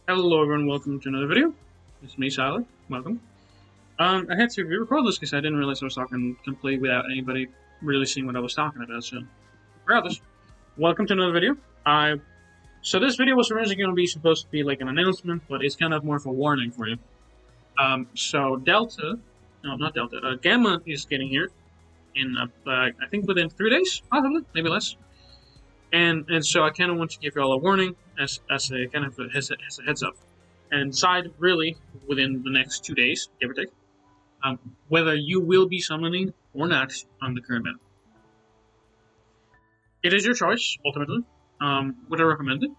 Hello everyone, welcome to another video. It's me, Tyler. Welcome. I had to re-record this because I didn't realize I was talking completely without anybody really seeing what I was talking about, so regardless, welcome to another video. So this video was originally going to be supposed to be like an announcement, but it's kind of more of a warning for you. So Gamma is getting here in, I think within 3 days, possibly, maybe less. And so I kind of want to give you all a warning as a kind of as a heads up. And decide really within the next 2 days, give or take, whether you will be summoning or not on the current meta. It is your choice, ultimately. Would I recommend it?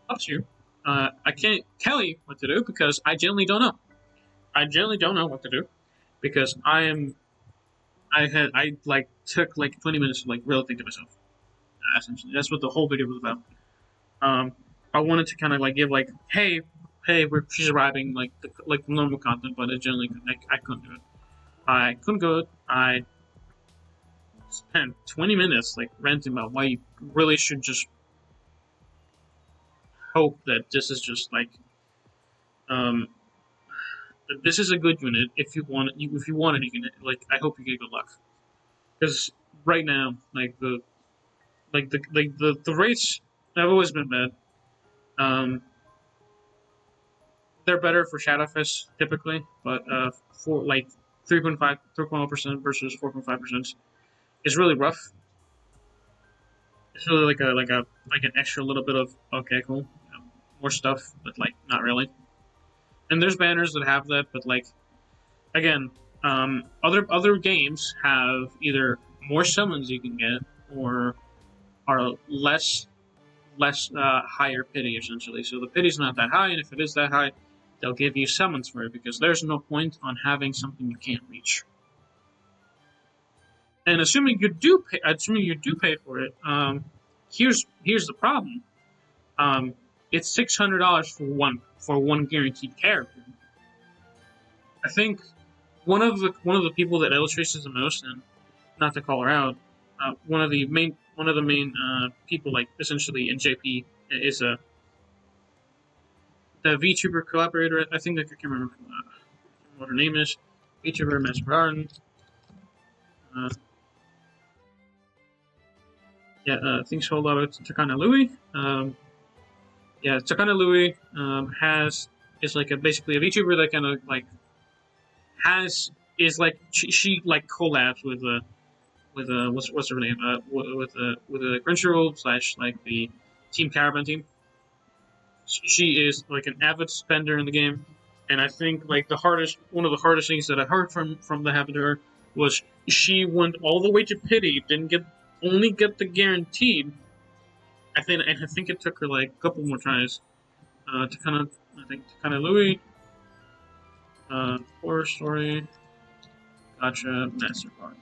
Up to you. I can't tell you what to do because I genuinely don't know. I genuinely don't know what to do because I took like 20 minutes to like really think to myself. Essentially, that's what the whole video was about. I wanted to kind of like give like, hey, she's arriving, like the normal content, but it generally I couldn't do it. I couldn't do it. I spent 20 minutes like ranting about why you really should just hope that this is just like that this is a good unit. If you want it, if you want it, you can like. I hope you get good luck because right now, the rates have always been bad. They're better for Shadowfist typically, but for like 3.0% versus 4.5% is really rough. It's really like an extra little bit of okay, cool, more stuff, but like not really. And there's banners that have that, but like again, other games have either more summons you can get or are less higher pity essentially. So the pity's not that high, and if it is that high, they'll give you summons for it because there's no point on having something you can't reach. And assuming you do pay for it, here's the problem. It's $600 for one guaranteed character. I think one of the people that illustrates this the most, and not to call her out, one of the main people like essentially in JP is the VTuber collaborator. I think I can't remember what her name is. VTuber Masperarden. Things hold up to Takana Louis. Takana Louis is like basically a VTuber that kind of like she like collabs with what's her name with the Crunchyroll / like the Team Caravan team. She is like an avid spender in the game, and I think like one of the hardest things that I heard from that happened to her was she went all the way to pity, didn't only get the guaranteed. I think it took her like a couple more tries to kind of Louis, horror story, Gacha, Mastercard.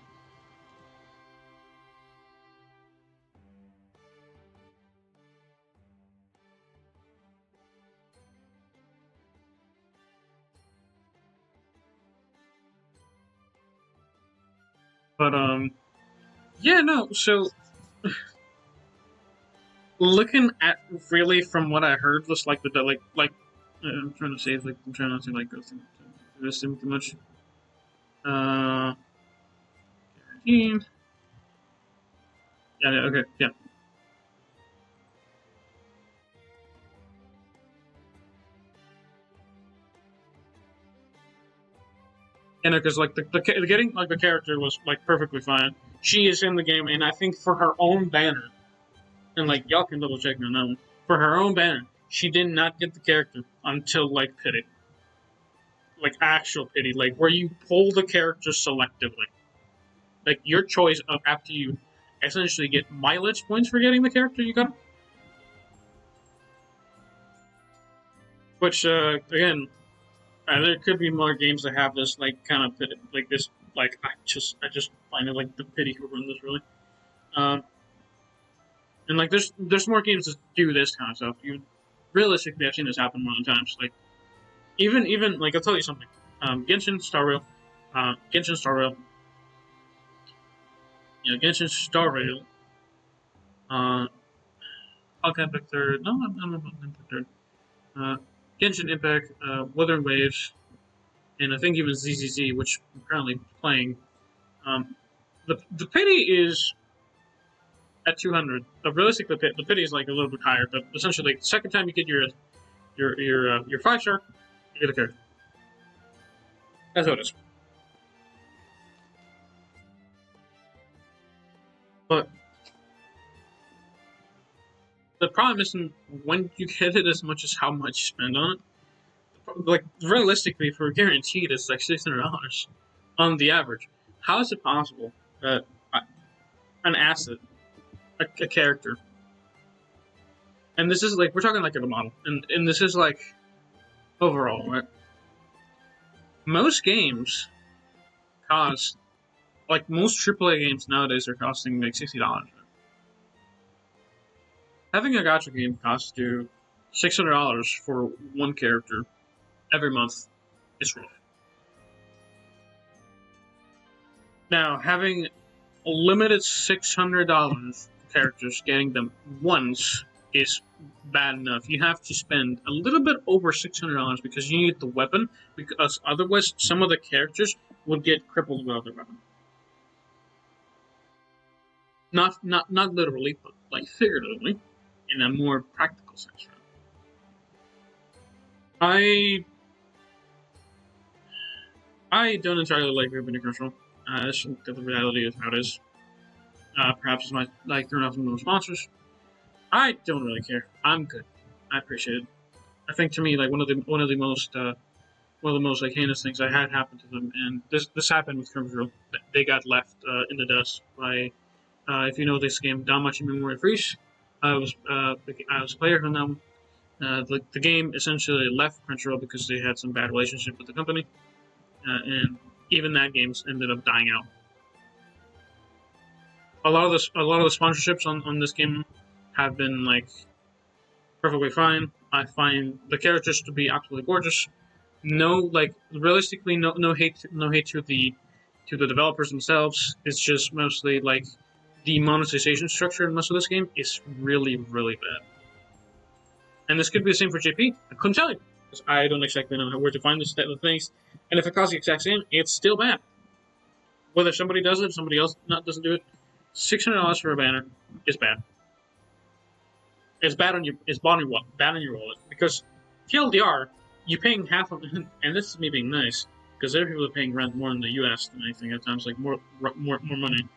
But yeah, no. So looking at really from what I heard was like I'm trying to save like I'm trying not to like go through this too much. Guaranteed. Yeah. Okay. Yeah. You know, because like the getting like the character was like perfectly fine. She is in the game, and I think for her own banner, and like y'all can double check me on that one. For her own banner, she did not get the character until like pity, like actual pity, like where you pull the character selectively, like your choice of after you essentially get mileage points for getting the character you got. Which again, there could be more games that have this like kind of pity, like this. Like I just find it like the pity who run this really. Um, and like there's more games that do this kind of stuff. You realistically, I've seen this happen more than times. Like even like I'll tell you something. Genshin Star Rail, Genshin Star Rail, Genshin Star Rail. I'll get back third. No, I'm not back third. uh, Genshin Impact, Wuthering Waves, and I think even ZZZ, which I'm currently playing. Um, the pity is at 200. Realistically, the pity is like a little bit higher, but essentially, like, the second time you get your 5 star, you get a character. That's what it is. But the problem isn't when you get it as much as how much you spend on it. Like realistically, for guaranteed, it's like $600 on the average. How is it possible that an asset, a character, and this is like we're talking like a model, and this is like overall, right? Most games cost like most AAA games nowadays are costing like $60. Having a gacha game cost you $600 for one character every month is rough. Now, having a limited $600 characters, getting them once is bad enough. You have to spend a little bit over $600 because you need the weapon, because otherwise some of the characters would get crippled without their weapon. Not literally, but like figuratively, in a more practical sense. Right? I I don't entirely like revenue control. That's the reality of how it is. Perhaps it's my like throwing off some of the sponsors. I don't really care. I'm good. I appreciate it. I think to me, like one of the most like heinous things I had happen to them, and this happened with Crunchyroll. They got left in the dust by if you know this game, Danmachi Memory Freeze. I was a player on them. The game essentially left Crunchyroll because they had some bad relationship with the company, and even that game's ended up dying out. A lot of the sponsorships on this game have been like perfectly fine. I find the characters to be absolutely gorgeous. No, like realistically, no hate to the developers themselves. It's just mostly like the monetization structure in most of this game is really bad. And this could be the same for JP. I couldn't tell you because I don't exactly know where to find this type of things. And if it costs the exact same, it's still bad. Whether somebody does it, somebody else not doesn't do it. $600 for a banner is bad. It's bad on your bad on your wallet because TLDR you're paying half of it, and this is me being nice because there are people that are paying rent more in the U.S. than anything at times, like more money,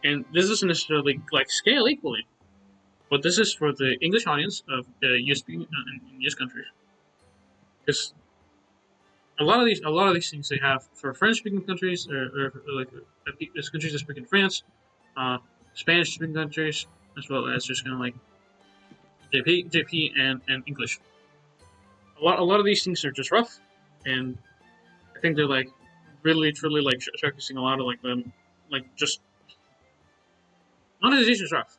and this doesn't necessarily like scale equally, but this is for the English audience of U.S. in U.S. countries because a lot of these things they have for French speaking countries or like countries that speak in France, uh, Spanish speaking countries, as well as just kind of like JP and English. A lot of these things are just rough, and I think they're like really truly like showcasing a lot of like them like just monetization is rough.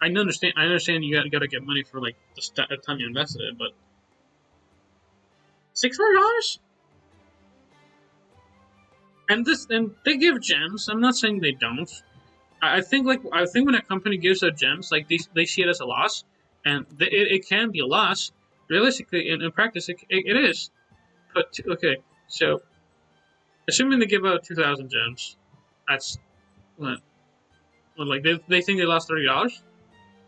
I understand you got to get money for like the time you invested in it, but $600 and they give gems. I'm not saying they don't. I think when a company gives out gems, like they see it as a loss, and it can be a loss. Realistically, in practice, it is. But okay, so assuming they give out 2,000 gems, that's what, like they think they lost $30,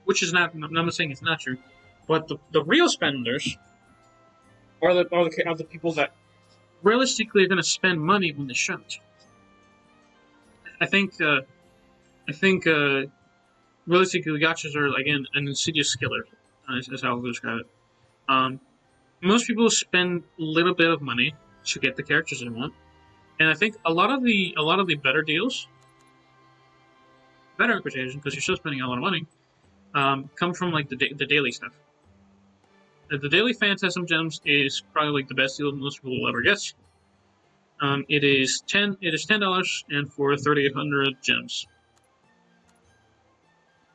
which is not. I'm not saying it's not true, but the real spenders are the people that realistically are going to spend money when they shouldn't. I think uh, I think realistically, gachas are again an insidious killer, is how I would describe it. Um, Most people spend a little bit of money to get the characters they want, and I think a lot of the better deals, better acquisition because you're still spending a lot of money, come from like the daily stuff. The daily Phantasm gems is probably like the best deal most people will ever get. It is $10 and for 3,800 gems.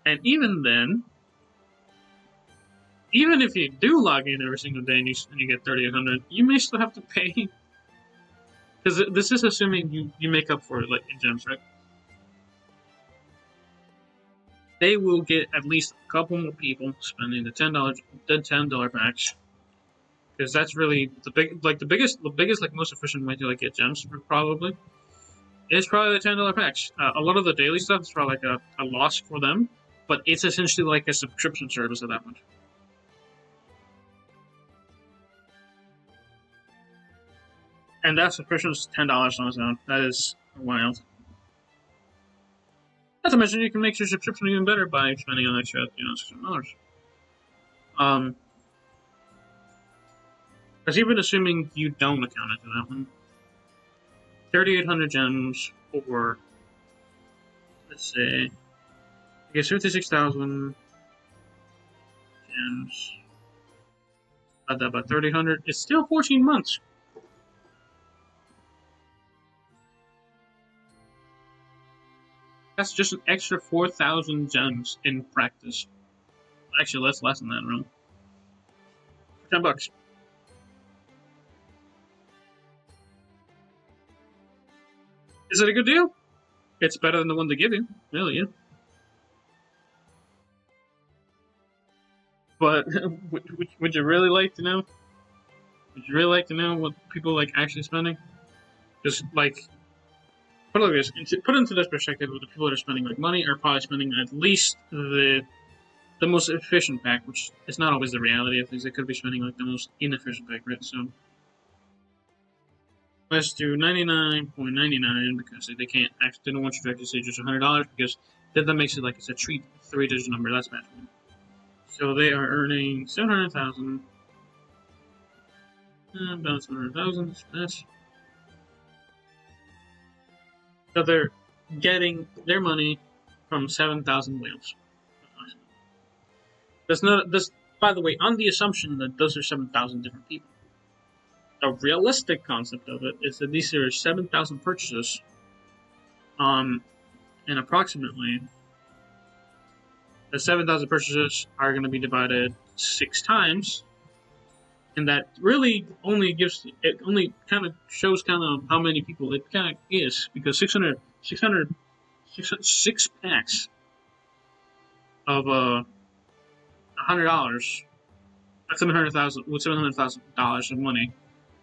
And even then, even if you do log in every single day and you get 3,800, you may still have to pay because this is assuming you make up for it like in gems, right? They will get at least a couple more people spending the $10 packs because that's really the biggest like most efficient way to like get gems probably. It's probably the $10 packs. A lot of the daily stuff is probably like a loss for them, but it's essentially like a subscription service at that point. And that subscription is $10 on its own. That is wild. Not to mention, you can make your subscription even better by spending an extra, $600. Because even assuming you don't account into that one, 3,800 gems for, let's say, I guess 56,000 gems. Add that by 3,000. It's still 14 months. That's just an extra 4,000 gems in practice. Actually, that's less than that, really. For $10. Is it a good deal? It's better than the one they give you, really, yeah. But would you really like to know? Would you really like to know what people like actually spending? Just like put it like this, put it into this perspective. The people that are spending like money are probably spending at least the most efficient pack, which is not always the reality of things. They could be spending like the most inefficient pack, right? So let's do 99.99 because they can't actually, they don't want you to actually say just $100 because then that makes it like it's a treat 3-digit number. That's bad for them. So they are earning 700,000. About 700,000. That's so they're getting their money from 7,000 whales. That's not this. By the way, on the assumption that those are 7,000 different people. The realistic concept of it is that these are 7,000 purchases, and approximately the 7,000 purchases are going to be divided 6 times, and that really only kind of shows how many people it kind of is, because 600 6 packs of $100, that's $700,000 of money,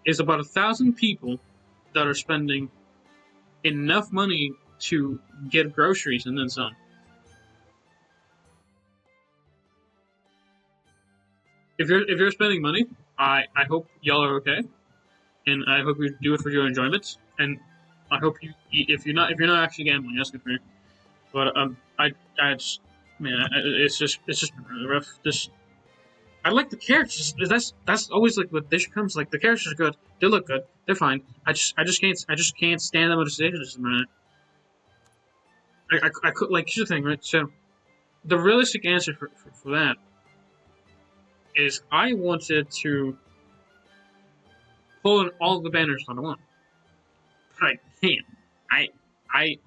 is about 1,000 people that are spending enough money to get groceries and then some. If you're spending money, I hope y'all are okay, and I hope you do it for your enjoyment. And I hope if you're not actually gambling, that's good for you. But I just, man, it's just really rough. I like the characters. That's always like what this comes like. The characters are good. They look good. They're fine. I just can't stand them on the stage at this minute. I could like here's the thing, right? So the realistic answer for that is I wanted to pull in all the banners on one, but I can't. I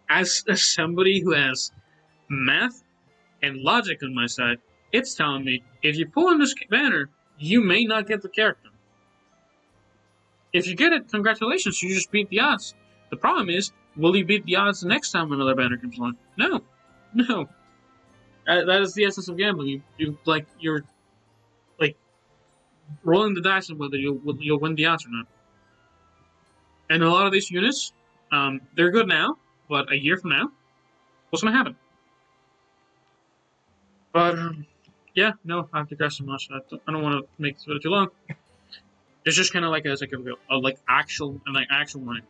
as somebody who has math and logic on my side, it's telling me if you pull in this banner, you may not get the character. If you get it, congratulations, you just beat the odds. The problem is, will you beat the odds the next time another banner comes along? No. That is the essence of gambling. You're rolling the dice on whether you'll win the odds or not. And a lot of these units, they're good now, but a year from now, what's going to happen? But yeah, no, I have to digress so much. I don't want to make this video too long. It's just kind of like actual money.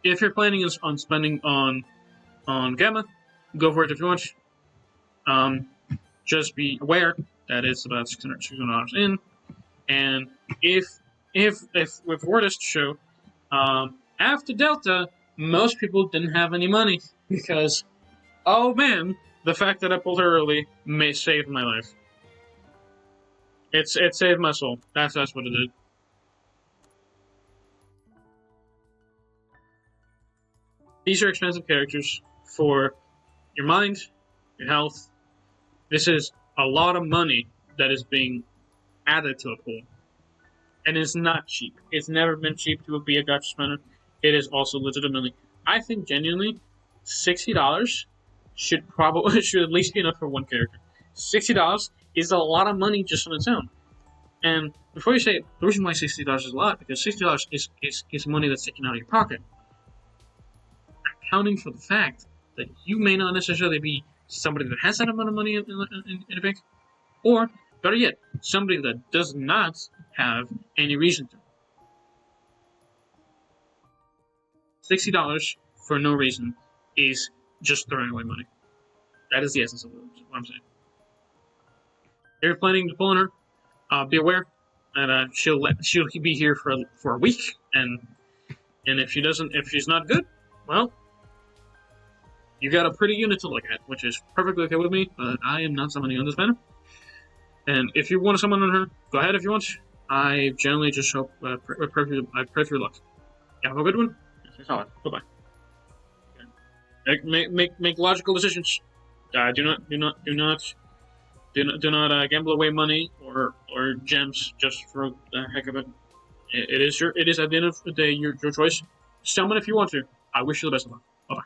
If you're planning on spending on Gamma, go for it if you want. Just be aware that it's about $600 in, and if were this to show, after Delta, most people didn't have any money because, oh man, the fact that I pulled her early may save my life. It saved my soul. That's what it did. These are expensive characters for your mind, your health. This is a lot of money that is being added to a pool. And it's not cheap. It's never been cheap to be a gacha spender. It is also legitimately, I think genuinely, $60 should at least be enough for one character. $60 is a lot of money just on its own. And before you say the reason why $60 is a lot, because $60 is money that's taken out of your pocket, accounting for the fact that you may not necessarily be somebody that has that amount of money in a bank, or better yet, somebody that does not have any reason to. $60 for no reason is just throwing away money. That is the essence of what I'm saying. If you're planning to pull on her, be aware that she'll be here for a week, and if she's not good, well, you got a pretty unit to look at, which is perfectly okay with me. But I am not summoning on this banner. And if you want to summon on her, go ahead if you want. I generally just hope I pray for your luck. Yeah, have a good one. Bye bye. Make logical decisions. Do not gamble away money or gems just for the heck of it. It is at the end of the day your choice. Summon if you want to. I wish you the best of luck. Bye bye.